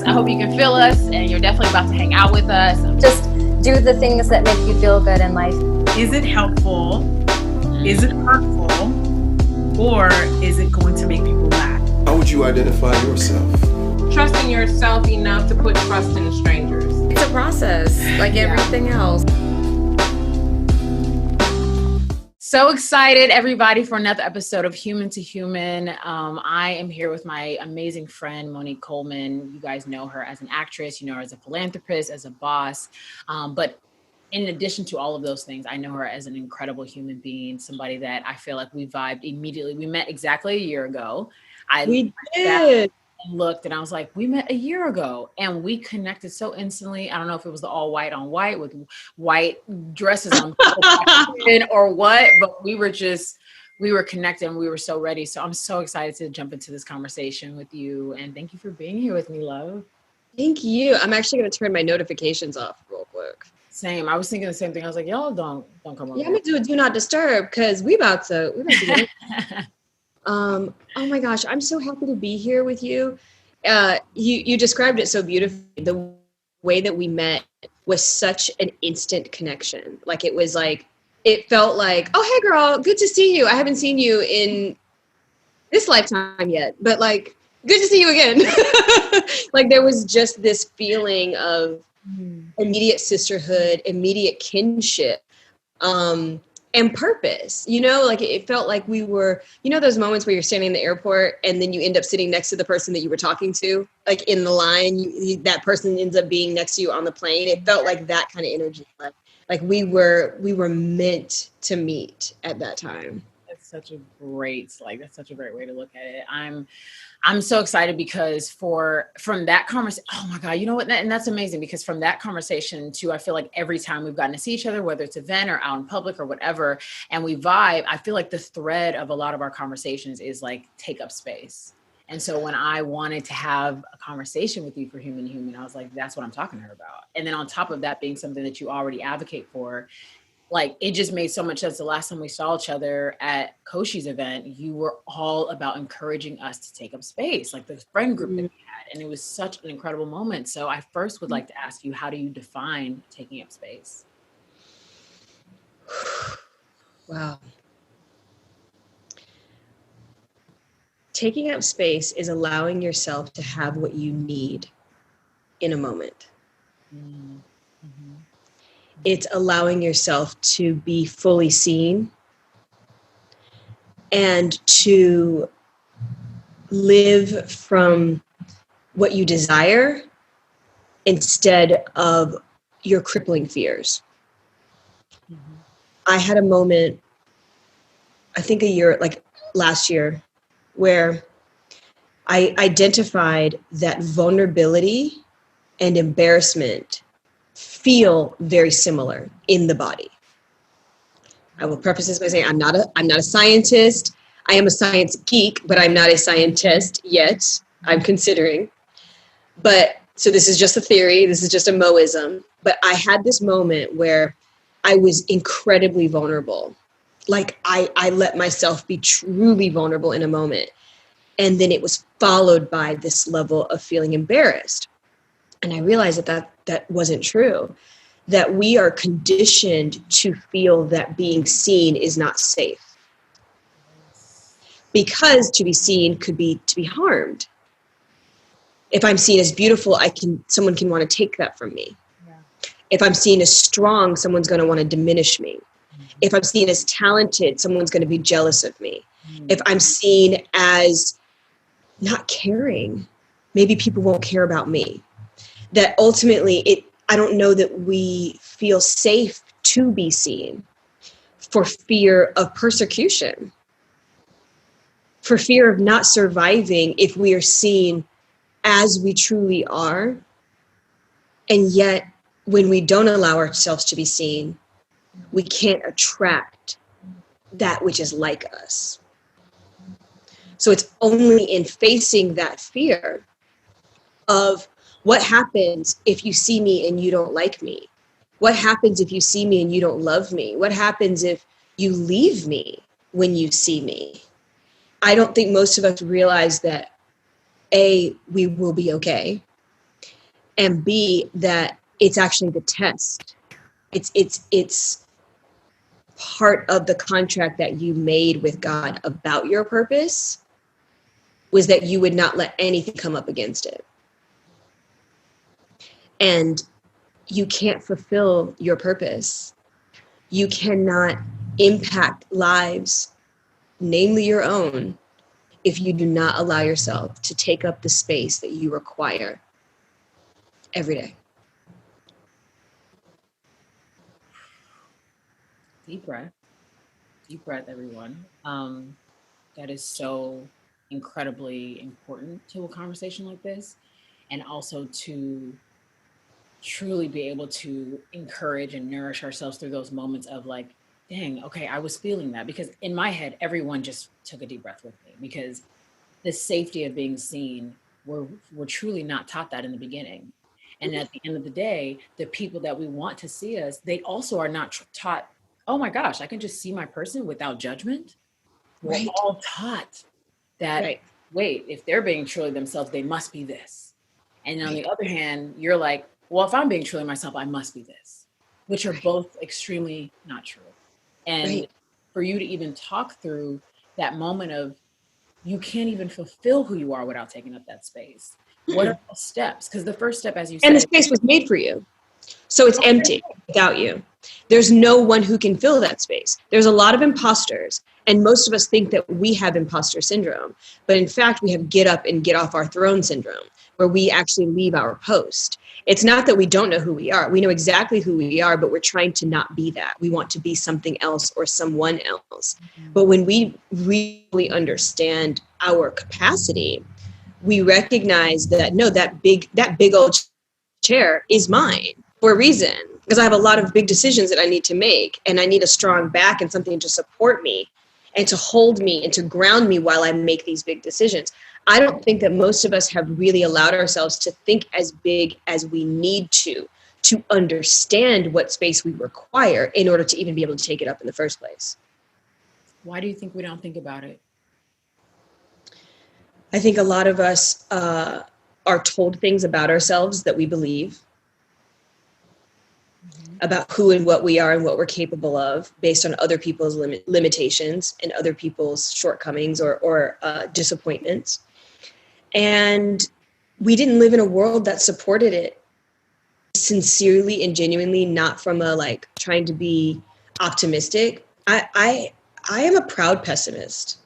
I hope you can feel us, and you're definitely about to hang out with us. Just do the things that make you feel good in life. Is it helpful? Is it hurtful? Or is it going to make people laugh? How would you identify yourself? Trusting yourself enough to put trust in strangers. It's a process, like everything else. So excited, everybody, for another episode of Human to Human. I am here with my amazing friend, Monique Coleman. You guys know her as an actress, you know her as a philanthropist, as a boss. But in addition to all of those things, I know her as an incredible human being, somebody that I feel like we vibed immediately. We met exactly a year ago. We did. Looked and I was like, we met a year ago and we connected so instantly. I don't know if it was the all white on white with white dresses on or what, but we were connected and we were so ready. So I'm so excited to jump into this conversation with you, and thank you for being here with me, love. Thank you. I'm actually going to turn my notifications off real quick. Same. I was thinking the same thing. I was like, y'all don't come over. Yeah, I'm going to do a do not disturb because we about to get it. Oh my gosh, I'm so happy to be here with you. You described it so beautifully. The way that we met was such an instant connection. Like it felt like, oh, hey girl, good to see you. I haven't seen you in this lifetime yet, but like, good to see you again. Like there was just this feeling of immediate sisterhood, immediate kinship. And purpose, like it felt like we were, those moments where you're standing in the airport and then you end up sitting next to the person that you were talking to, like in the line, that person ends up being next to you on the plane. It felt like that kind of energy, like we were meant to meet at that time. That's such a great way to look at it. I'm so excited because from that conversation, oh my God, you know what? And that's amazing because from that conversation too, I feel like every time we've gotten to see each other, whether it's an event or out in public or whatever, and we vibe, I feel like the thread of a lot of our conversations is like take up space. And so when I wanted to have a conversation with you for Human to Human, I was like, that's what I'm talking to her about. And then on top of that being something that you already advocate for, like, it just made so much sense. The last time we saw each other at Koshi's event, you were all about encouraging us to take up space, like the friend group that we had. And it was such an incredible moment. So I first would like to ask you, how do you define taking up space? Wow. Taking up space is allowing yourself to have what you need in a moment. Mm-hmm. It's allowing yourself to be fully seen and to live from what you desire instead of your crippling fears. Mm-hmm. I had a moment, I think last year, where I identified that vulnerability and embarrassment feel very similar in the body. I will preface this by saying I'm not a scientist. I am a science geek, but I'm not a scientist yet. I'm considering. But so this is just a theory. This is just a moism. But I had this moment where I was incredibly vulnerable. Like I let myself be truly vulnerable in a moment. And then it was followed by this level of feeling embarrassed. And I realized that wasn't true, that we are conditioned to feel that being seen is not safe. Because to be seen could be to be harmed. If I'm seen as beautiful, someone can want to take that from me. Yeah. If I'm seen as strong, someone's going to want to diminish me. Mm-hmm. If I'm seen as talented, someone's going to be jealous of me. Mm-hmm. If I'm seen as not caring, maybe people won't care about me. That ultimately, I don't know that we feel safe to be seen for fear of persecution, for fear of not surviving if we are seen as we truly are. And yet, when we don't allow ourselves to be seen, we can't attract that which is like us. So it's only in facing that fear of what happens if you see me and you don't like me? What happens if you see me and you don't love me? What happens if you leave me when you see me? I don't think most of us realize that A, we will be okay, and B, that it's actually the test. It's part of the contract that you made with God about your purpose, was that you would not let anything come up against it. And you can't fulfill your purpose. You cannot impact lives, namely your own, if you do not allow yourself to take up the space that you require every day. Deep breath, everyone. That is so incredibly important to a conversation like this, and also to truly be able to encourage and nourish ourselves through those moments of like, dang, okay, I was feeling that, because in my head, everyone just took a deep breath with me, because the safety of being seen, we're truly not taught that in the beginning. And at the end of the day, the people that we want to see us, they also are not taught, oh my gosh, I can just see my person without judgment. We're all taught that, wait, if they're being truly themselves, they must be this. And on the other hand, you're like, well, if I'm being truly myself, I must be this, which are both extremely not true. And for you to even talk through that moment of, you can't even fulfill who you are without taking up that space. What are those steps? Because the first step, as you said, and the space was made for you. So it's empty without you. There's no one who can fill that space. There's a lot of imposters, and most of us think that we have imposter syndrome. But in fact, we have get up and get off our throne syndrome, where we actually leave our post. It's not that we don't know who we are. We know exactly who we are, but we're trying to not be that. We want to be something else or someone else. But when we really understand our capacity, we recognize that, no, that big old chair is mine for a reason, because I have a lot of big decisions that I need to make, and I need a strong back and something to support me and to hold me and to ground me while I make these big decisions. I don't think that most of us have really allowed ourselves to think as big as we need to understand what space we require in order to even be able to take it up in the first place. Why do you think we don't think about it? I think a lot of us are told things about ourselves that we believe, about who and what we are and what we're capable of based on other people's limitations and other people's shortcomings or disappointments. And we didn't live in a world that supported it sincerely and genuinely, not from a like trying to be optimistic. I am a proud pessimist.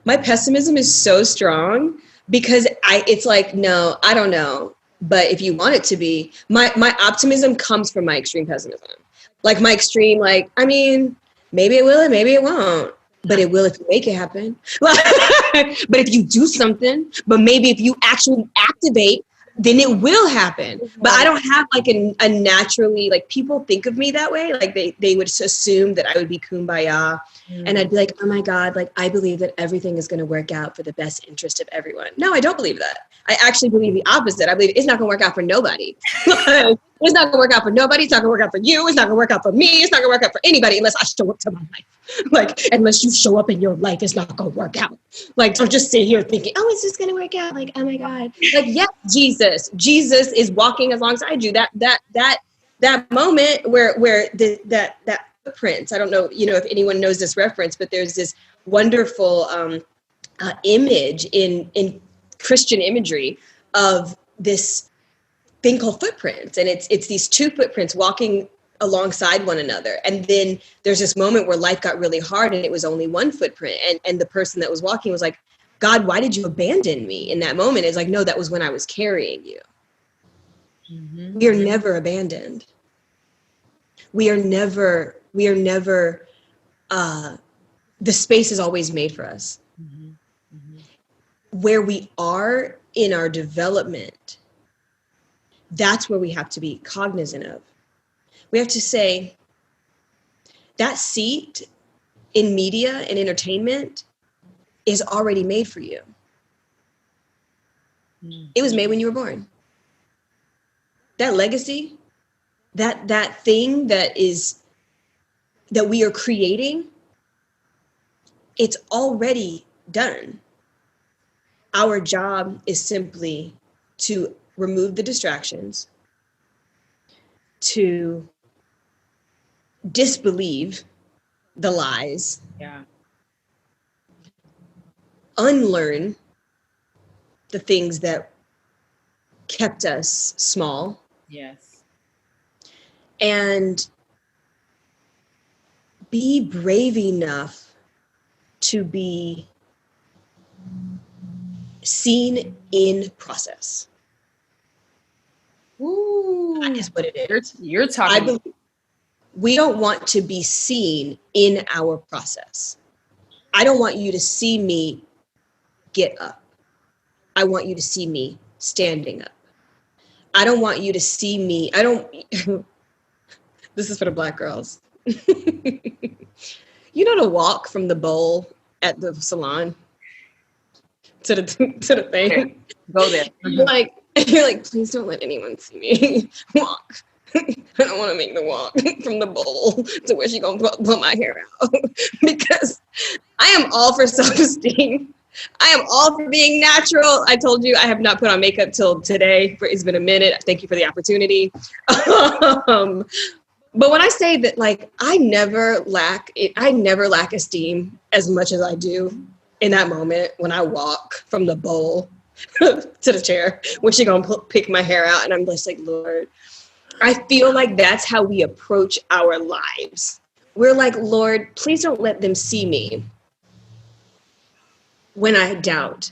My pessimism is so strong because it's like, no, I don't know. But if you want it to be, my optimism comes from my extreme pessimism. Like my extreme, like, I mean, maybe it will and maybe it won't. But it will if you make it happen. But if you do something, but maybe if you actually activate, then it will happen. But I don't have like a naturally, like people think of me that way. Like they would assume that I would be kumbaya. And I'd be like, oh my God, like I believe that everything is going to work out for the best interest of everyone. No, I don't believe that. I actually believe the opposite. I believe it's not going to work out for nobody. It's not going to work out for nobody. It's not going to work out for you. It's not going to work out for me. It's not going to work out for anybody unless I show up to my life. Like, unless you show up in your life, it's not going to work out. Like, don't just sit here thinking, oh, it's just going to work out. Like, oh my God. Like, yes, Jesus is walking alongside you. That moment where that footprints. I don't know, if anyone knows this reference, but there's this wonderful image in Christian imagery of this thing called footprints, and it's these two footprints walking alongside one another. And then there's this moment where life got really hard, and it was only one footprint, and the person that was walking was like, God, why did you abandon me in that moment? It's like, no, that was when I was carrying you. Mm-hmm. We are never abandoned. We are never, the space is always made for us. Mm-hmm. Mm-hmm. Where we are in our development, that's where we have to be cognizant of. We have to say, that seat in media and entertainment is already made for you. Mm-hmm. It was made when you were born. That legacy, that thing that we are creating, it's already done. Our job is simply to remove the distractions, to disbelieve the lies, unlearn the things that kept us small. Yes. And be brave enough to be seen in process. Ooh. That is what it is. You're talking. I believe we don't want to be seen in our process. I don't want you to see me get up. I want you to see me standing up. I don't want you to see me. This is for the Black girls. You know, to walk from the bowl at the salon to the thing. Go there. You're like, please don't let anyone see me walk. I don't want to make the walk from the bowl to where she gonna pull my hair out. Because I am all for self-esteem. I am all for being natural. I told you I have not put on makeup till today. It's been a minute. Thank you for the opportunity. But when I say that, like, I never lack esteem as much as I do in that moment when I walk from the bowl to the chair where she gonna pick my hair out, and I'm just like, Lord, I feel like that's how we approach our lives. We're like, Lord, please don't let them see me when I doubt.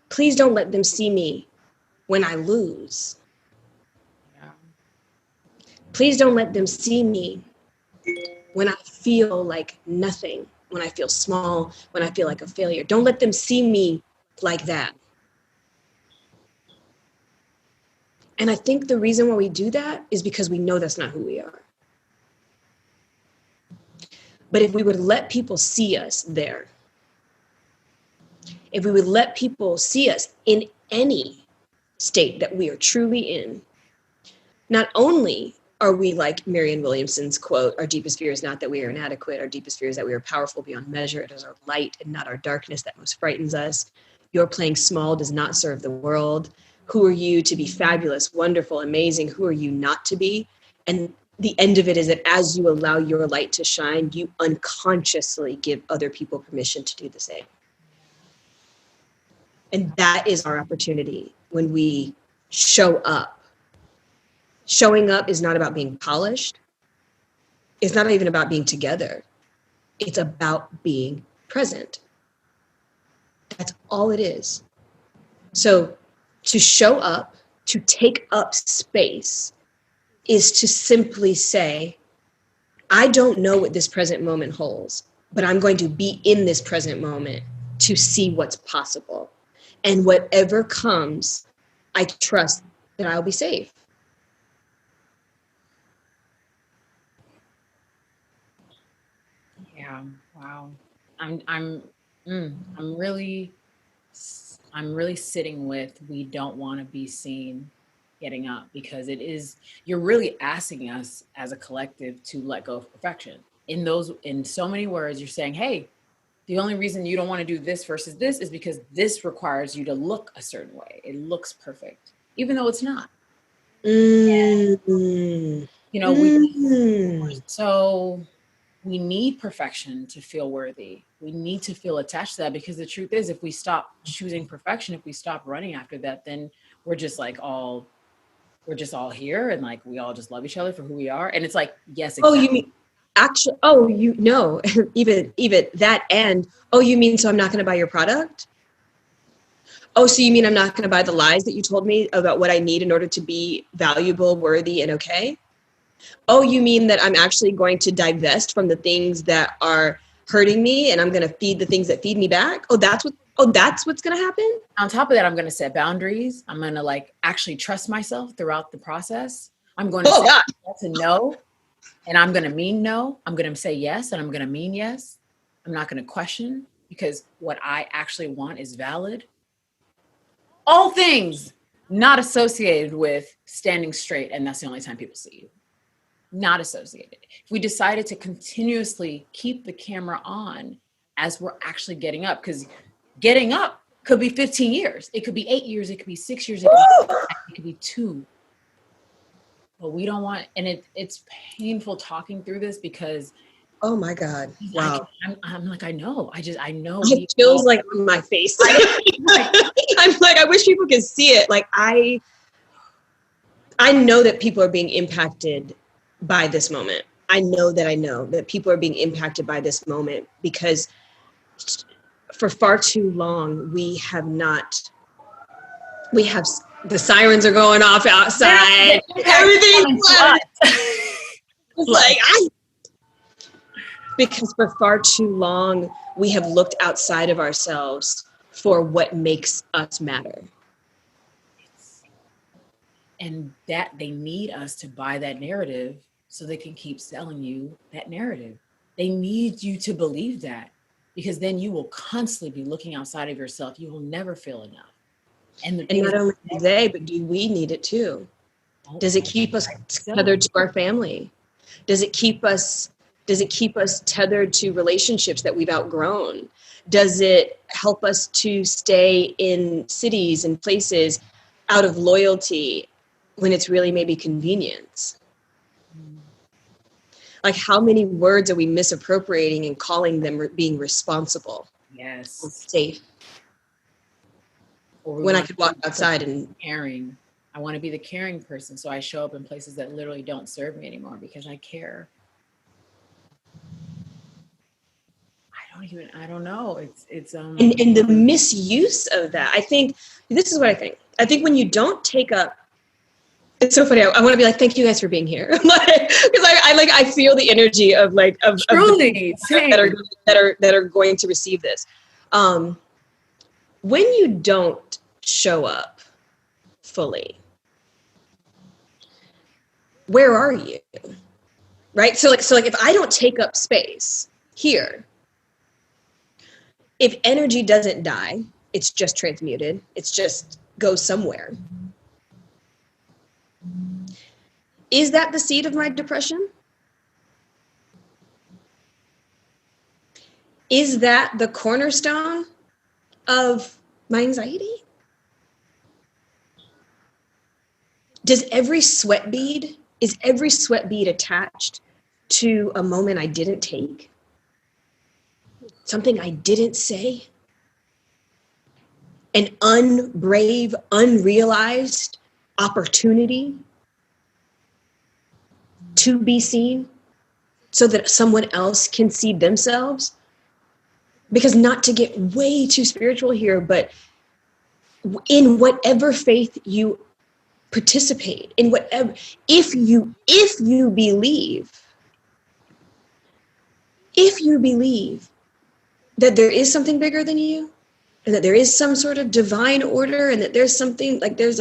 Please don't let them see me when I lose. Please don't let them see me when I feel like nothing, when I feel small, when I feel like a failure. Don't let them see me like that. And I think the reason why we do that is because we know that's not who we are. But if we would let people see us there, if we would let people see us in any state that we are truly in, not only are we like Marianne Williamson's quote, our deepest fear is not that we are inadequate, our deepest fear is that we are powerful beyond measure. It is our light and not our darkness that most frightens us. Your playing small does not serve the world. Who are you to be fabulous, wonderful, amazing? Who are you not to be? And the end of it is that as you allow your light to shine, you unconsciously give other people permission to do the same. And that is our opportunity when we show up. Showing up is not about being polished. It's not even about being together. It's about being present. That's all it is. So to show up, to take up space, is to simply say, I don't know what this present moment holds, but I'm going to be in this present moment to see what's possible. And whatever comes, I trust that I'll be safe. Yeah. Wow. I'm really sitting with, we don't want to be seen getting up, because you're really asking us as a collective to let go of perfection. In so many words, you're saying, hey, the only reason you don't want to do this versus this is because this requires you to look a certain way. It looks perfect, even though it's not. And, we need perfection to feel worthy. We need to feel attached to that, because the truth is, if we stop choosing perfection, if we stop running after that, then we're just all here, and like we all just love each other for who we are. And it's like, yes, exactly. Oh, you mean actually? Oh, you know, even that. And you mean so I'm not going to buy your product? Oh, so you mean I'm not going to buy the lies that you told me about what I need in order to be valuable, worthy, and okay? Oh, you mean that I'm actually going to divest from the things that are hurting me, and I'm going to feed the things that feed me back? That's what's going to happen? On top of that, I'm going to set boundaries. I'm going to actually trust myself throughout the process. I'm going to say yes and no, and I'm going to mean no. I'm going to say yes, and I'm going to mean yes. I'm not going to question, because what I actually want is valid. All things not associated with standing straight, and that's the only time people see you. Not associated. If we decided to continuously keep the camera on as we're actually getting up, because getting up Could be 15 years. It could be 8 years. It could be 6 years. It could be 2. But we don't want, and it's painful talking through this because oh my God. Wow. I'm like, I know. I know. I have chills like on my face. I'm like, I wish people could see it. Like I know that people are being impacted by this moment. I know that people are being impacted by this moment because for far too long, we have the sirens are going off outside. Everything's like, because for far too long, we have looked outside of ourselves for what makes us matter. And that they need us to buy that narrative so they can keep selling you that narrative. They need you to believe that, because then you will constantly be looking outside of yourself. You will never feel enough. And not only do they, but do we need it too? Does it keep us tethered to our family? Does it keep us tethered to relationships that we've outgrown? Does it help us to stay in cities and places out of loyalty when it's really maybe convenience? Like, how many words are we misappropriating and calling them being responsible? Yes. Or safe. When I could walk outside and caring. I want to be the caring person. So I show up in places that literally don't serve me anymore because I care. I don't know. It's and the misuse of that. I think this is what I think. I think when you don't take up, it's so funny. I want to be like, thank you guys for being here. Because I feel the energy of truly that are going to receive this. When you don't show up fully, where are you? Right? So if I don't take up space here, if energy doesn't die, it's just transmuted. It's just goes somewhere. Is that the seed of my depression? Is that the cornerstone of my anxiety? Is every sweat bead attached to a moment I didn't take? Something I didn't say? An unbrave, unrealized opportunity to be seen so that someone else can see themselves? Because, not to get way too spiritual here, but in whatever faith you participate, in whatever, if you believe that there is something bigger than you, and that there is some sort of divine order, and that there's something like there's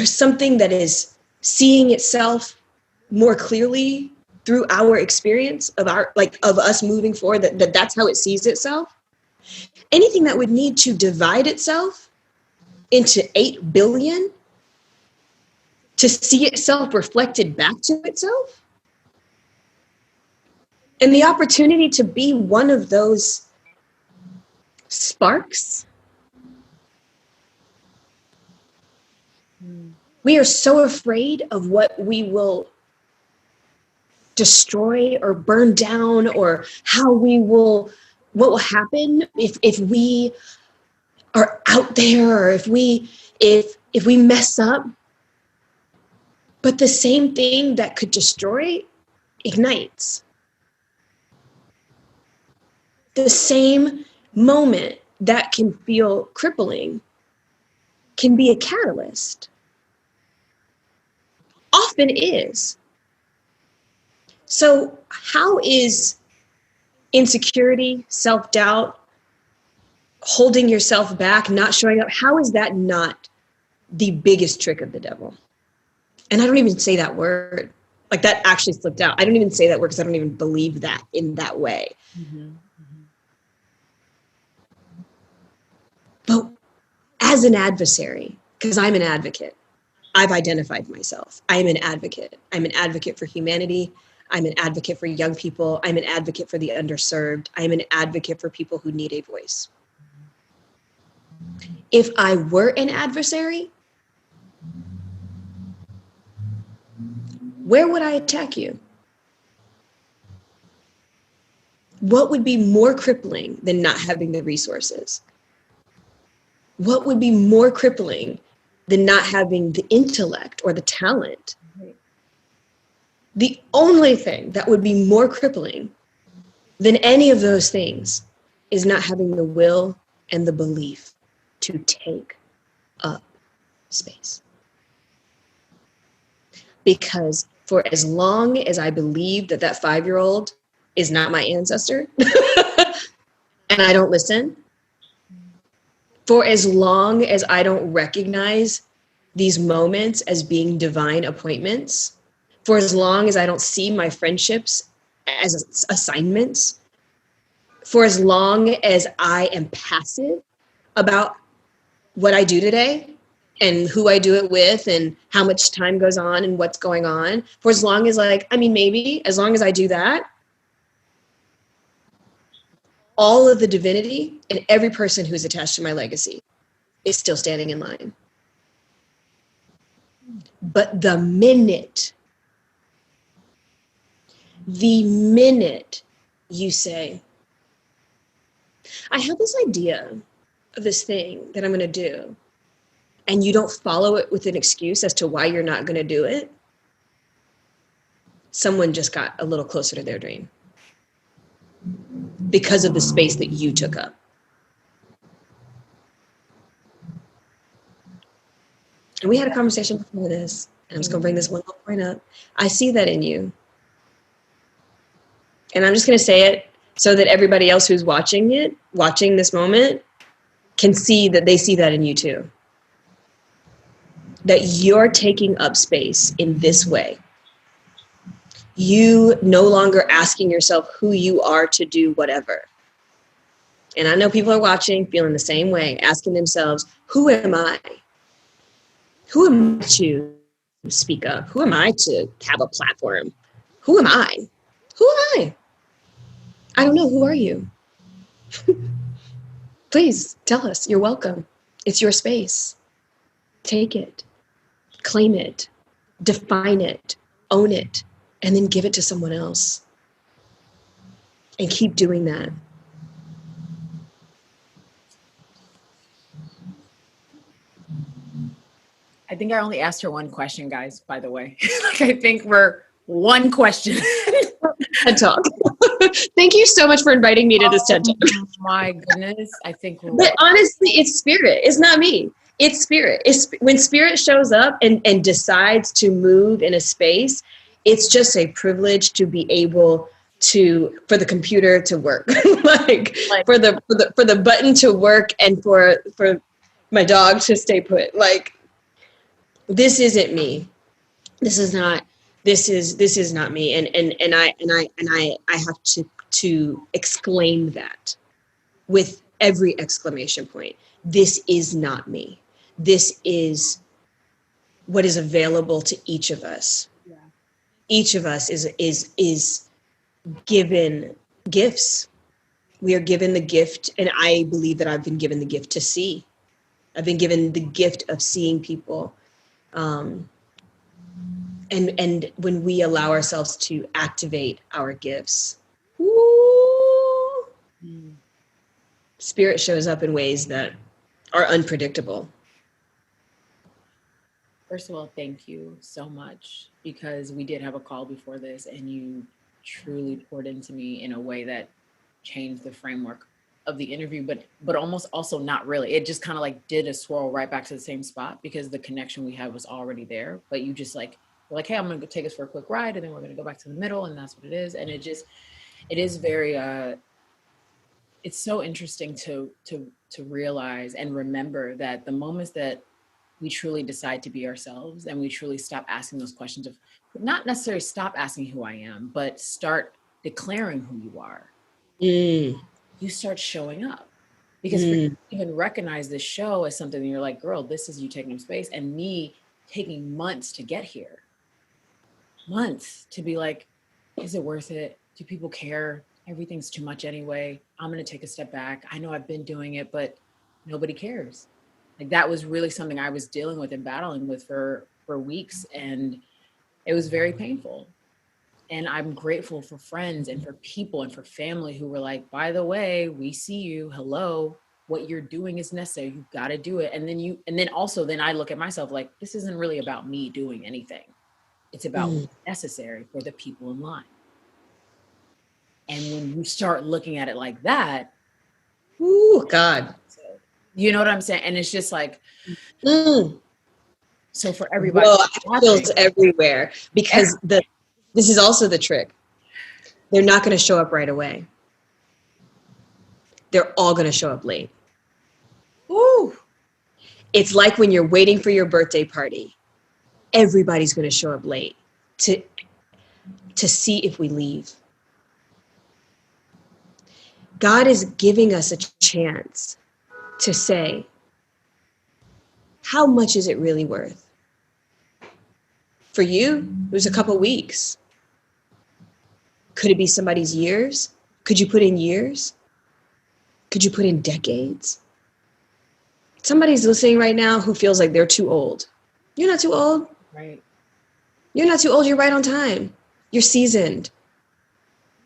something that is seeing itself more clearly through our experience of us moving forward, that's how it sees itself. Anything that would need to divide itself into 8 billion to see itself reflected back to itself, and the opportunity to be one of those sparks. We are so afraid of what we will destroy or burn down, or what will happen if we are out there, or if we mess up. But the same thing that could destroy ignites. The same moment that can feel crippling can be a catalyst. Often is. So how is insecurity, self-doubt, holding yourself back, not showing up, how is that not the biggest trick of the devil? And I don't even say that word. Like, that actually slipped out. I don't even say that word because I don't even believe that in that way. Mm-hmm. Mm-hmm. But as an adversary, because I'm an advocate, I've identified myself. I'm an advocate. I'm an advocate for humanity. I'm an advocate for young people. I'm an advocate for the underserved. I'm an advocate for people who need a voice. If I were an adversary, where would I attack you? What would be more crippling than not having the resources? What would be more crippling than not having the intellect or the talent? The only thing that would be more crippling than any of those things is not having the will and the belief to take up space. Because for as long as I believe that that 5-year-old is not my ancestor and I don't listen, for as long as I don't recognize these moments as being divine appointments, for as long as I don't see my friendships as assignments, for as long as I am passive about what I do today and who I do it with and how much time goes on and what's going on, for as long as maybe as long as I do that, all of the divinity and every person who's attached to my legacy is still standing in line. But the minute you say, I have this idea of this thing that I'm going to do, and you don't follow it with an excuse as to why you're not going to do it, someone just got a little closer to their dream because of the space that you took up. And we had a conversation before this, and I'm just going to bring this one point up. I see that in you. And I'm just going to say it so that everybody else who's watching this moment, can see that they see that in you too. That you're taking up space in this way. You no longer asking yourself who you are to do whatever. And I know people are watching, feeling the same way, asking themselves, who am I? Who am I to speak up? Who am I to have a platform? Who am I? Who am I? I don't know. Who are you? Please tell us. You're welcome. It's your space. Take it, claim it, define it, own it, and then give it to someone else. And keep doing that. I think I only asked her one question, guys, by the way. I think we're one question. TED Talk. Thank you so much for inviting me to this TED Talk. Oh my goodness. I think But honestly, it's spirit. It's not me. It's spirit. It's when spirit shows up and decides to move in a space, it's just a privilege to be able for the computer to work. for the button to work and for my dog to stay put. This isn't me. This is not me. And I have to exclaim that with every exclamation point. This is not me. This is what is available to each of us. Yeah. Each of us is given gifts. We are given the gift, and I believe that I've been given the gift to see. I've been given the gift of seeing people. And when we allow ourselves to activate our gifts, spirit shows up in ways that are unpredictable. First of all, thank you so much, because we did have a call before this and you truly poured into me in a way that changed the framework of the interview, but almost also not really. It just kind of did a swirl right back to the same spot, because the connection we had was already there, but you just were like, hey, I'm going to take us for a quick ride and then we're going to go back to the middle, and that's what it is. And it is very, it's so interesting to realize and remember that the moments that we truly decide to be ourselves and we truly stop asking those questions of, not necessarily stop asking who I am, but start declaring who you are. You start showing up, because for you to even recognize this show as something that you're like, girl, this is you taking up space, and me taking months to get here. Months to be like, is it worth it? Do people care? Everything's too much anyway. I'm going to take a step back. I know I've been doing it, but nobody cares. Like that was really something I was dealing with and battling with for weeks. And it was very painful. And I'm grateful for friends and for people and for family who were like, by the way, we see you. Hello, what you're doing is necessary. You've got to do it. And then I look at myself like, this isn't really about me doing anything. It's about what's necessary for the people in line. And when you start looking at it like that, ooh, God, you know what I'm saying? And it's just like, so for everybody, well, it feels everywhere because this is also the trick. They're not going to show up right away. They're all going to show up late. Ooh. It's like when you're waiting for your birthday party. Everybody's going to show up late to see if we leave. God is giving us a chance to say, how much is it really worth? For you, it was a couple weeks. Could it be somebody's years? Could you put in years? Could you put in decades? Somebody's listening right now who feels like they're too old. You're not too old. Right. You're not too old. You're right on time. You're seasoned.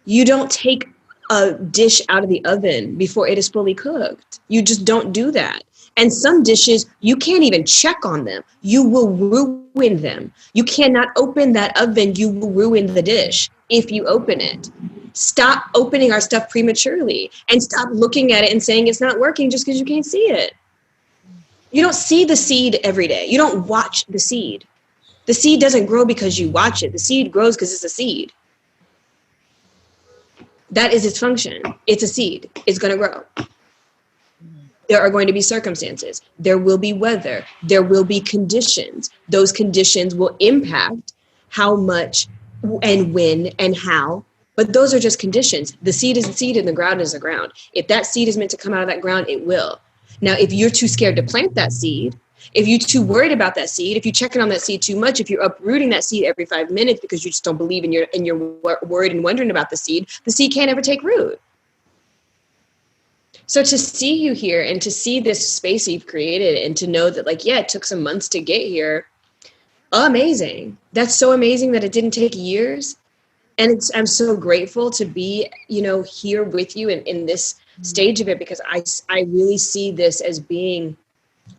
You don't take a dish out of the oven before it is fully cooked. You just don't do that. And some dishes, you can't even check on them. You will ruin them. You cannot open that oven. You will ruin the dish if you open it. Stop opening our stuff prematurely and stop looking at it and saying it's not working just because you can't see it. You don't see the seed every day. You don't watch the seed. The seed doesn't grow because you watch it. The seed grows because it's a seed. That is its function. It's a seed. It's going to grow. There are going to be circumstances. There will be weather. There will be conditions. Those conditions will impact how much and when and how. But those are just conditions. The seed is a seed and the ground is the ground. If that seed is meant to come out of that ground, it will. Now, if you're too scared to plant that seed, if you're too worried about that seed, if you're checking on that seed too much, if you're uprooting that seed every 5 minutes because you just don't believe and you're worried and wondering about the seed can't ever take root. So to see you here and to see this space you've created and to know that, like, yeah, it took some months to get here. Amazing. That's so amazing that it didn't take years. And I'm so grateful to be, here with you in this stage of it, because I really see this as being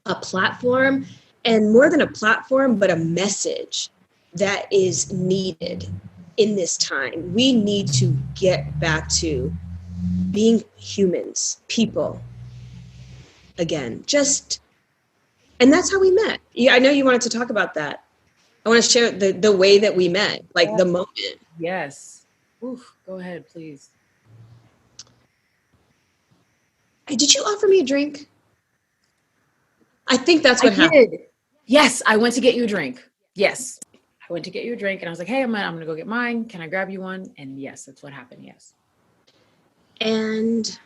a platform, and more than a platform, but a message that is needed in this time. We need to get back to being humans, people again, and that's how we met. Yeah, I know you wanted to talk about that. I want to share the way that we met, like the moment. Yes. Oof, go ahead, please. Hey, did you offer me a drink? I think that's what happened. Yes, I went to get you a drink. Yes, I went to get you a drink, and I was like, hey, I'm going to go get mine. Can I grab you one? And yes, that's what happened, yes. And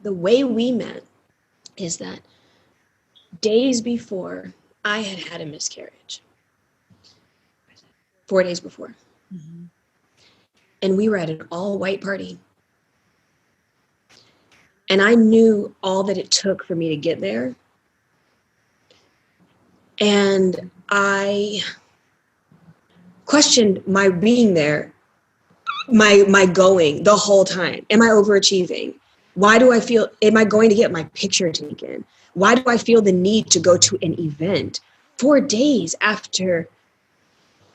the way we met is that days before I had a miscarriage. 4 days before. Mm-hmm. And we were at an all-white party. And I knew all that it took for me to get there. And I questioned my being there, my going the whole time. Am I overachieving? Why do I feel, am I going to get my picture taken? Why do I feel the need to go to an event 4 days after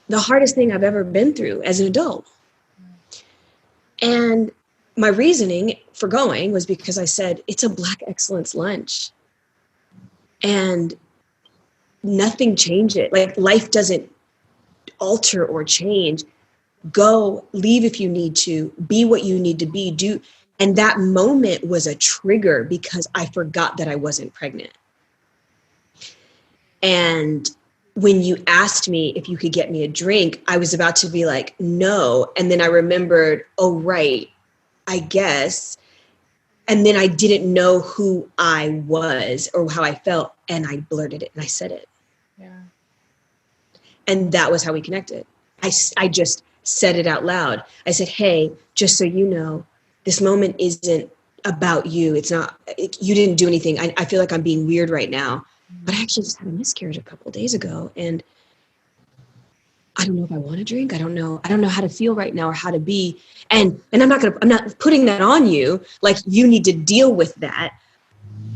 the hardest thing I've ever been through as an adult? And my reasoning for going was because I said, it's a Black excellence lunch. And nothing changed it. Like, life doesn't alter or change. Go, leave if you need to, be what you need to be, do. And that moment was a trigger because I forgot that I wasn't pregnant. And when you asked me if you could get me a drink, I was about to be like, no. And then I remembered, oh, right, I guess. And then I didn't know who I was or how I felt. And I blurted it and I said it. Yeah. And that was how we connected. I just said it out loud. I said, hey, just so you know, this moment isn't about you. It's not, you didn't do anything. I feel like I'm being weird right now, but I actually just had a miscarriage a couple of days ago. And I don't know if I want to drink. I don't know how to feel right now or how to be. And I'm not putting that on you. Like, you need to deal with that.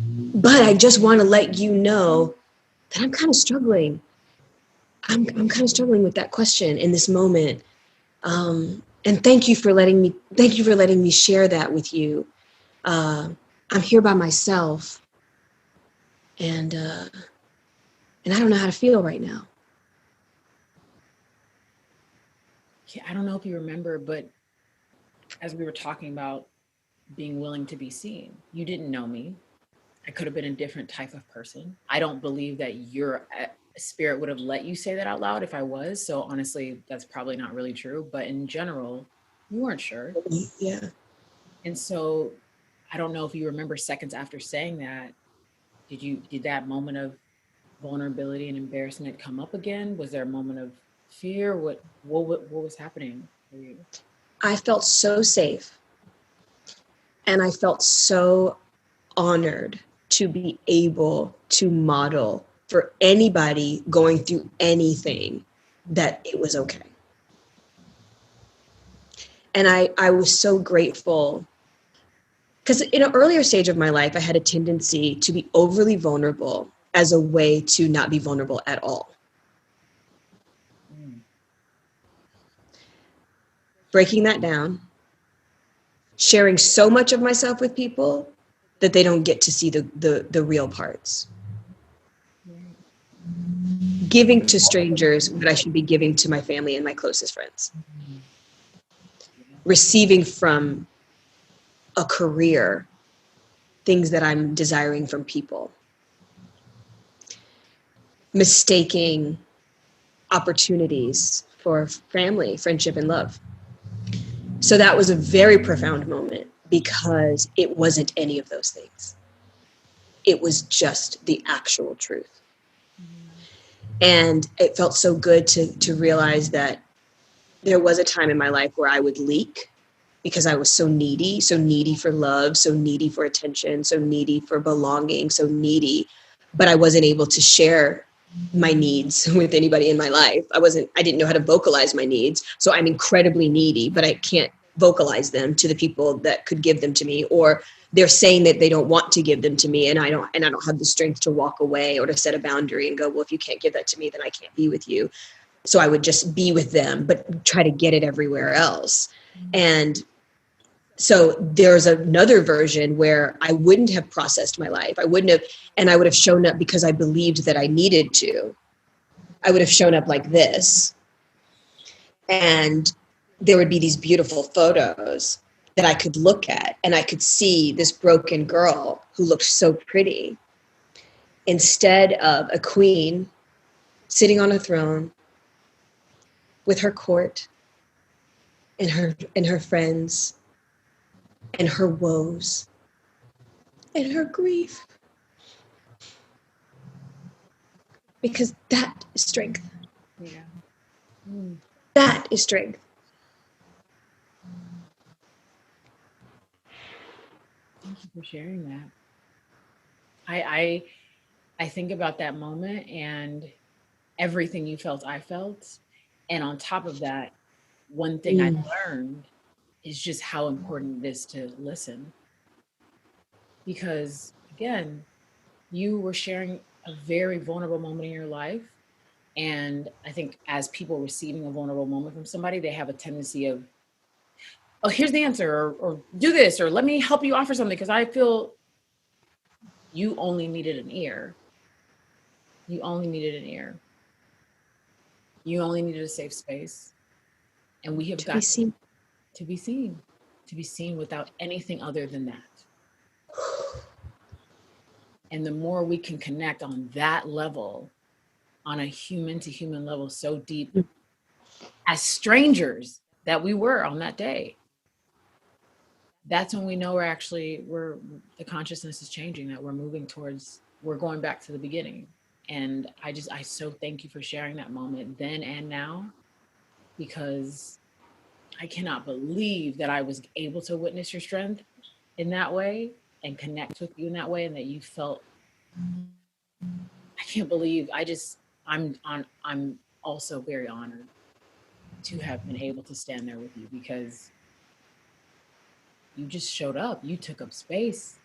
But I just want to let you know that I'm kind of struggling. I'm kind of struggling with that question in this moment. And thank you for letting me share that with you. I'm here by myself, and I don't know how to feel right now. Yeah, I don't know if you remember, but as we were talking about being willing to be seen, you didn't know me. I could have been a different type of person. I don't believe that your spirit would have let you say that out loud if I was. So honestly, that's probably not really true. But in general, you weren't sure. Yeah. And so I don't know if you remember seconds after saying that, did that moment of vulnerability and embarrassment come up again? Was there a moment of fear? What was happening for you? I felt so safe, and I felt so honored to be able to model for anybody going through anything that it was okay. And I was so grateful, because in an earlier stage of my life, I had a tendency to be overly vulnerable as a way to not be vulnerable at all. Breaking that down, sharing so much of myself with people that they don't get to see the real parts. Giving to strangers what I should be giving to my family and my closest friends. Receiving from a career things that I'm desiring from people. Mistaking opportunities for family, friendship, and love. So that was a very profound moment, because it wasn't any of those things. It was just the actual truth. And it felt so good to realize that there was a time in my life where I would leak, because I was so needy for love, so needy for attention, so needy for belonging, so needy, but I wasn't able to share my needs with anybody in my life. I didn't know how to vocalize my needs. So I'm incredibly needy, but I can't vocalize them to the people that could give them to me, or they're saying that they don't want to give them to me, and I don't have the strength to walk away or to set a boundary and go, well, if you can't give that to me, then I can't be with you. So I would just be with them, but try to get it everywhere else. And so there's another version where I wouldn't have processed my life. I would have shown up because I believed that I needed to. I would have shown up like this. And there would be these beautiful photos that I could look at, and I could see this broken girl who looked so pretty, instead of a queen sitting on a throne with her court and her friends and her woes and her grief. Because that is strength. Yeah. That is strength. Thank you for sharing that. I think about that moment and everything you felt, I felt. And on top of that, one thing I learned is just how important it is to listen. Because again, you were sharing a very vulnerable moment in your life. And I think as people receiving a vulnerable moment from somebody, they have a tendency of, oh, here's the answer, or do this, or let me help you offer something, because I feel you only needed an ear. You only needed an ear. You only needed a safe space. And we have got to be seen without anything other than that. And the more we can connect on that level, on a human to human level, so deep, as strangers that we were on that day, that's when we know the consciousness is changing, that we're going back to the beginning. And I so thank you for sharing that moment then and now, because I cannot believe that I was able to witness your strength in that way and connect with you in that way, and that you felt, I can't believe, I'm also very honored to have been able to stand there with you, because you just showed up. You took up space.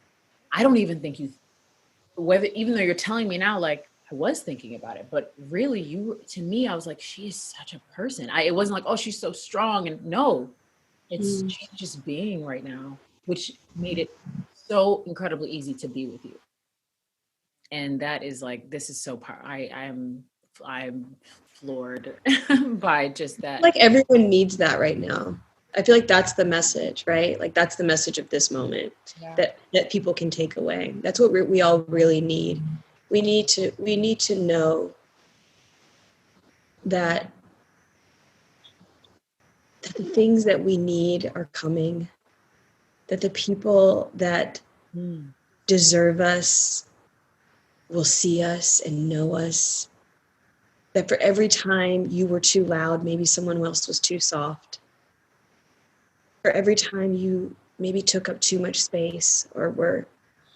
I don't even think even though you're telling me now, like, I was thinking about it, but really to me, I was like, she is such a person. It wasn't like, oh, she's so strong. And no, she's just being right now, which made it so incredibly easy to be with you. And that is like, this is so powerful. I'm floored by just that. Like, everyone needs that right now. I feel like that's the message, right? Like, that's the message of this moment, that people can take away. That's what we all really need. We need to know that the things that we need are coming, that the people that deserve us will see us and know us, that for every time you were too loud, maybe someone else was too soft. For every time you maybe took up too much space or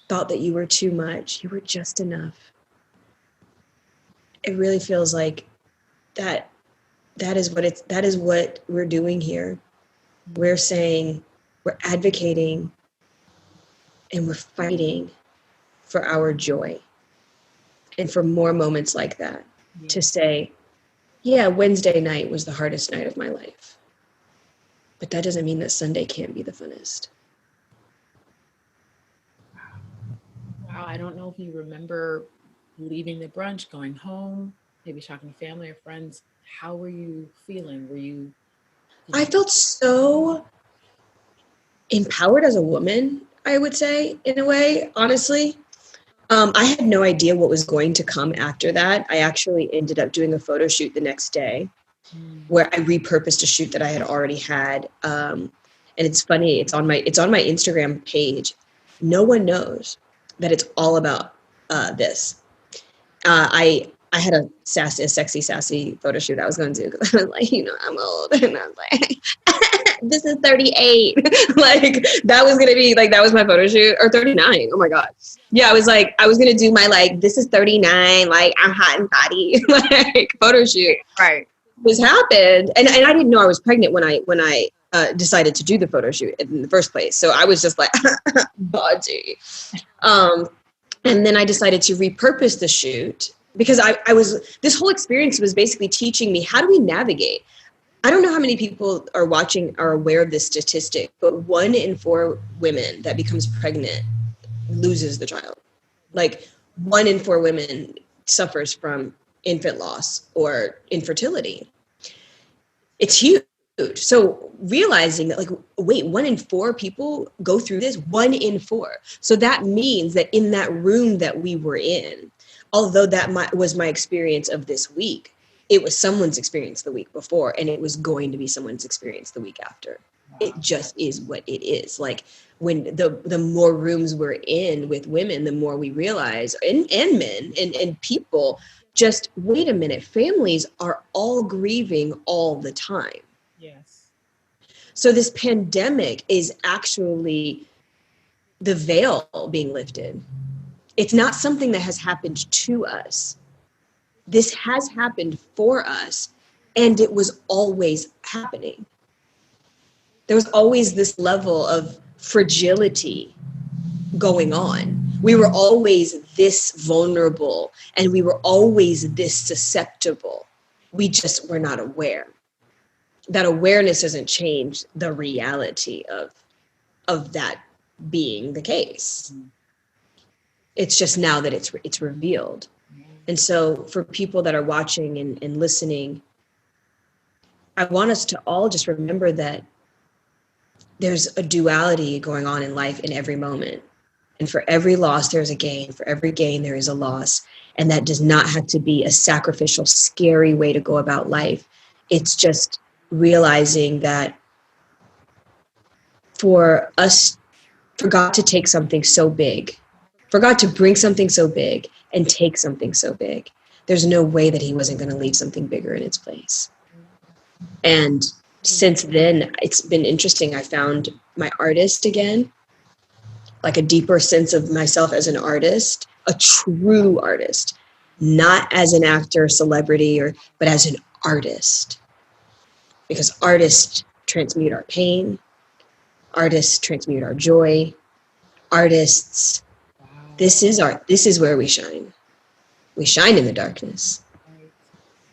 thought that you were too much, you were just enough. It really feels like that is what we're doing here. We're saying, we're advocating, and we're fighting for our joy and for more moments like that. To say, yeah, Wednesday night was the hardest night of my life, but that doesn't mean that Sunday can't be the funnest. Wow, I don't know if you remember leaving the brunch, going home, maybe talking to family or friends. How were you feeling? I felt so empowered as a woman, I would say, in a way, honestly. I had no idea what was going to come after that. I actually ended up doing a photo shoot the next day where I repurposed a shoot that I had already had. And it's funny, it's on my Instagram page. No one knows that it's all about this. I had a sexy, sassy photo shoot I was going to do, because I was like, I'm old. And I was like, this is 38. Like, that was going to be, like, that was my photo shoot. Or 39. Oh, my God. Yeah, I was going to do my, like, this is 39. Like, I'm hot and body, like, photo shoot. Right. This happened. And I didn't know I was pregnant when I decided to do the photo shoot in the first place. So I was just like, body. And then I decided to repurpose the shoot, because this whole experience was basically teaching me, how do we navigate? I don't know how many people are aware of this statistic, but 1 in 4 women that becomes pregnant loses the child. Like, 1 in 4 women suffers from infant loss or infertility. It's huge. So realizing that, like, wait, 1 in 4 people go through this, 1 in 4. So that means that in that room that we were in, although that was my experience of this week, it was someone's experience the week before, and it was going to be someone's experience the week after. It just is what it is. Like, when the more rooms we're in with women, the more we realize, and men and people, just wait a minute, families are all grieving all the time. Yes. So this pandemic is actually the veil being lifted. It's not something that has happened to us. This has happened for us, and it was always happening. There was always this level of fragility going on. We were always this vulnerable, and we were always this susceptible. We just were not aware. That awareness doesn't change the reality of that being the case. It's just now that it's revealed. And so for people that are watching and listening, I want us to all just remember that there's a duality going on in life in every moment. And for every loss, there's a gain. For every gain, there is a loss. And that does not have to be a sacrificial, scary way to go about life. It's just realizing that for God to take something so big, for God to bring something so big and take something so big, there's no way that he wasn't going to leave something bigger in its place. And Since then, it's been interesting. I found my artist again, like a deeper sense of myself as an artist, a true artist, not as an actor, celebrity, but as an artist. Because artists transmute our pain, artists transmute our joy, artists, this is where we shine. We shine in the darkness.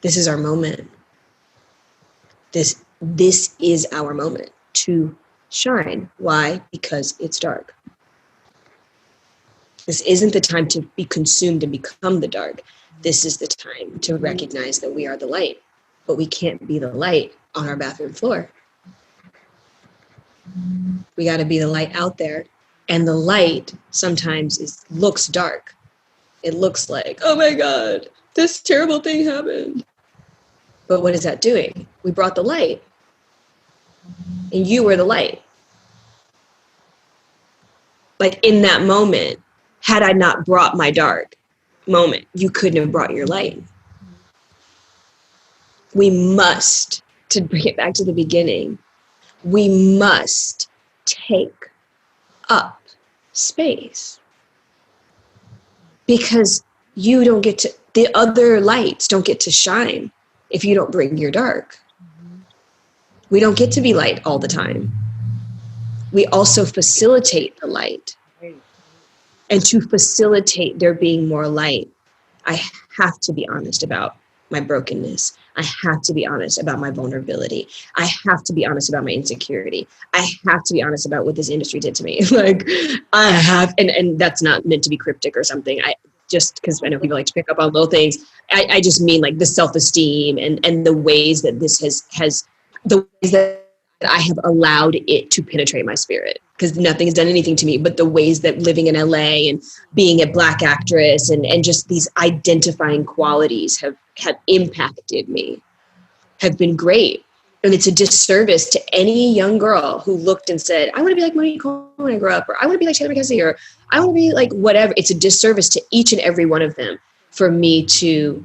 This is our moment. This is our moment to shine. Why? Because it's dark. This isn't the time to be consumed and become the dark. This is the time to recognize that we are the light, but we can't be the light on our bathroom floor. We got to be the light out there. And the light sometimes looks dark. It looks like, oh my God, this terrible thing happened. But what is that doing? We brought the light. And you were the light. Like in that moment, had I not brought my dark moment, you couldn't have brought your light. We must, to bring it back to the beginning, we must take up space. Because the other lights don't get to shine if you don't bring your dark. We don't get to be light all the time. We also facilitate the light. And to facilitate there being more light, I have to be honest about my brokenness. I have to be honest about my vulnerability. I have to be honest about my insecurity. I have to be honest about what this industry did to me. Like I have, and that's not meant to be cryptic or something. I just, because I know people like to pick up on little things. I just mean like the self-esteem and the ways that this has the ways that I have allowed it to penetrate my spirit, because nothing has done anything to me, but the ways that living in LA and being a Black actress and just these identifying qualities have impacted me, have been great. And it's a disservice to any young girl who looked and said, I want to be like Monique Coleman when I grow up, or I want to be like Taylor McKenzie, or I want to be like whatever. It's a disservice to each and every one of them for me to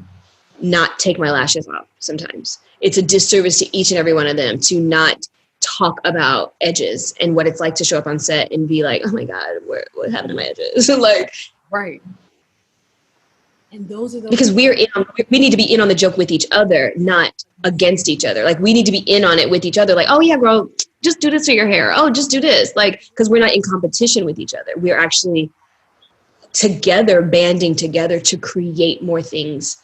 not take my lashes off sometimes. It's a disservice to each and every one of them to not talk about edges and what it's like to show up on set and be like, oh my God, what happened to my edges? Like, right. And those are because we need to be in on the joke with each other, not against each other. Like we need to be in on it with each other. Like, oh yeah, girl, just do this to your hair. Oh, just do this. Like, because we're not in competition with each other. We're actually together, banding together to create more things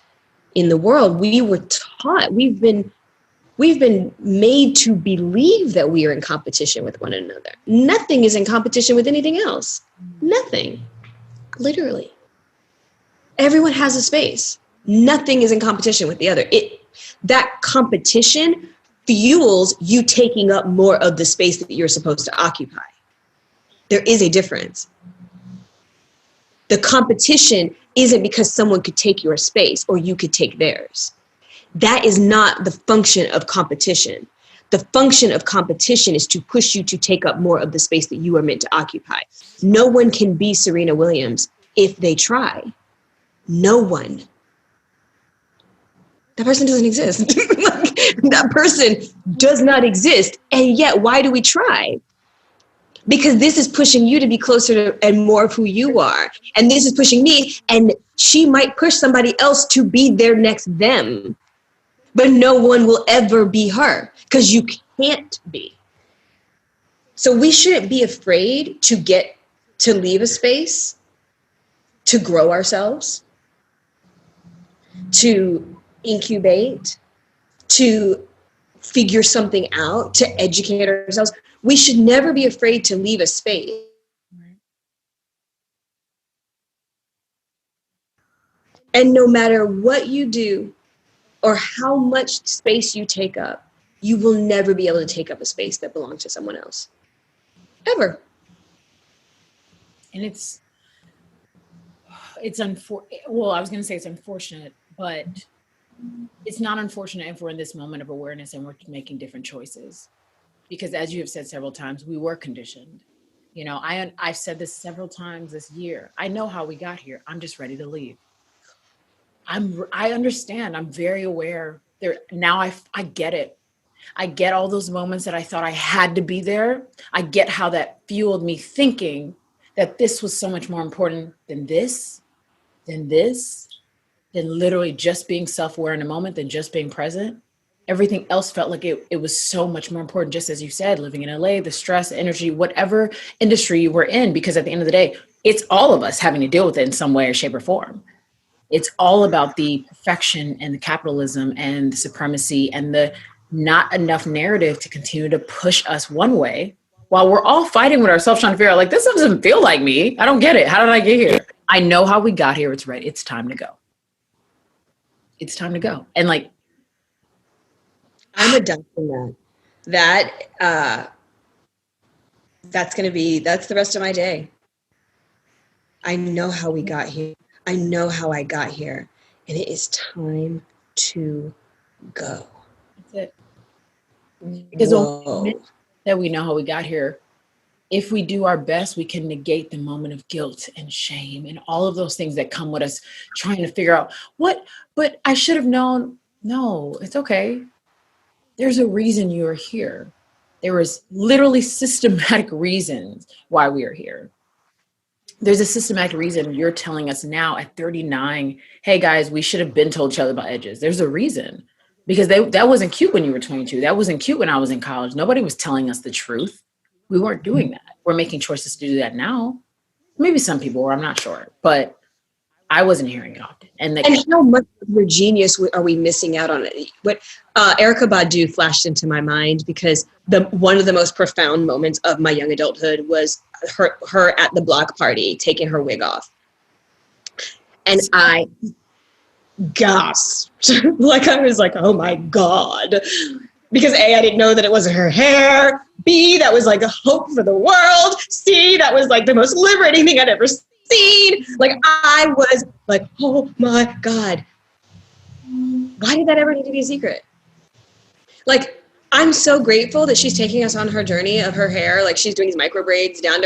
in the world. We were taught, we've been made to believe that we are in competition with one another. Nothing is in competition with anything else. Nothing. Literally. Everyone has a space. Nothing is in competition with the other. That competition fuels you taking up more of the space that you're supposed to occupy. There is a difference. The competition isn't because someone could take your space or you could take theirs. That is not the function of competition. The function of competition is to push you to take up more of the space that you are meant to occupy. No one can be Serena Williams if they try. No one. That person doesn't exist. That person does not exist. And yet, why do we try? Because this is pushing you to be closer to and more of who you are. And this is pushing me. And she might push somebody else to be their next them. But no one will ever be her because you can't be. So we shouldn't be afraid to leave a space, to grow ourselves, to incubate, to figure something out, to educate ourselves. We should never be afraid to leave a space. And no matter what you do or how much space you take up, you will never be able to take up a space that belongs to someone else. Ever. And well, I was going to say it's unfortunate, but it's not unfortunate if we're in this moment of awareness and we're making different choices. Because as you have said several times, we were conditioned. You know, I've said this several times this year. I know how we got here. I'm just ready to leave. I understand. I'm very aware there now. I get it. I get all those moments that I thought I had to be there. I get how that fueled me thinking that this was so much more important than than literally just being self-aware in the moment, than just being present. Everything else felt like it was so much more important, just as you said, living in LA, the stress, energy, whatever industry you were in, because at the end of the day, it's all of us having to deal with it in some way or shape or form. It's all about the perfection and the capitalism and the supremacy and the not enough narrative to continue to push us one way while we're all fighting with ourselves, trying to figure out, like, this doesn't feel like me. I don't get it. How did I get here? I know how we got here. It's right. It's time to go. It's time to go. And like, I'm adopting that. That's the rest of my day. I know how we got here. I know how I got here. And it is time to go. that's it. Because that we know how we got here, if we do our best, we can negate the moment of guilt and shame and all of those things that come with us trying to figure out but I should have known. No, it's okay. There's a reason you are here. There is literally systematic reasons why we are here. There's a systematic reason you're telling us now at 39, hey guys, we should have been told each other about edges. There's a reason, because that wasn't cute when you were 22. That wasn't cute when I was in college. Nobody was telling us the truth. We weren't doing that. We're making choices to do that now. Maybe some people were, I'm not sure, but I wasn't hearing it often. And how much of your genius are we missing out on it? What Erykah Badu flashed into my mind, because one of the most profound moments of my young adulthood was her at the block party taking her wig off, and I gasped. Like, I was like, oh my God, because A, I didn't know that it wasn't her hair. B, that was like a hope for the world. C, that was like the most liberating thing I'd ever seen. Like, I was like, oh my God, why did that ever need to be a secret? Like, I'm so grateful that she's taking us on her journey of her hair. Like, she's doing these micro braids down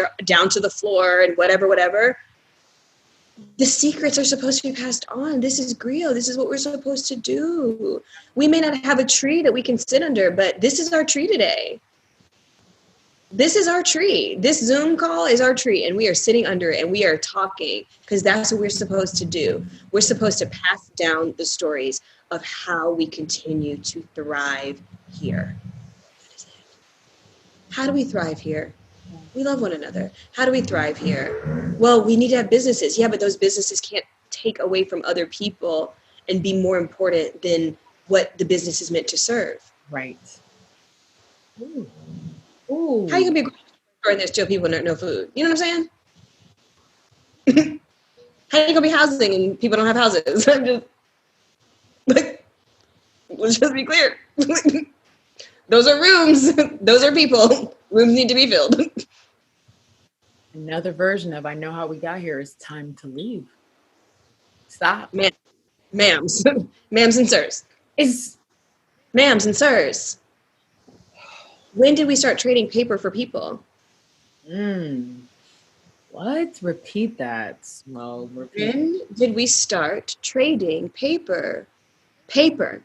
to the floor and whatever. The secrets are supposed to be passed on. This is griot. This is what we're supposed to do. We may not have a tree that we can sit under, but this is our tree today. This is our tree. This Zoom call is our tree, and we are sitting under it and we are talking, because that's what we're supposed to do. We're supposed to pass down the stories of how we continue to thrive here. That is it. How do we thrive here? We love one another. How do we thrive here? Well, we need to have businesses. Yeah, but those businesses can't take away from other people and be more important than what the business is meant to serve. right. Ooh. Ooh. How you gonna be a grocery store and there's still people that no food? You know what I'm saying? How you gonna be housing and people don't have houses? I'm just like, let's just be clear. Those are rooms. Those are people. Rooms need to be filled. Another version of I know how we got here is time to leave. Stop. Ma'ams. Ma'ams and sirs. Ma'ams and sirs. When did we start trading paper for people? What? Repeat that. Slow. Repeat. When did we start trading paper? Paper.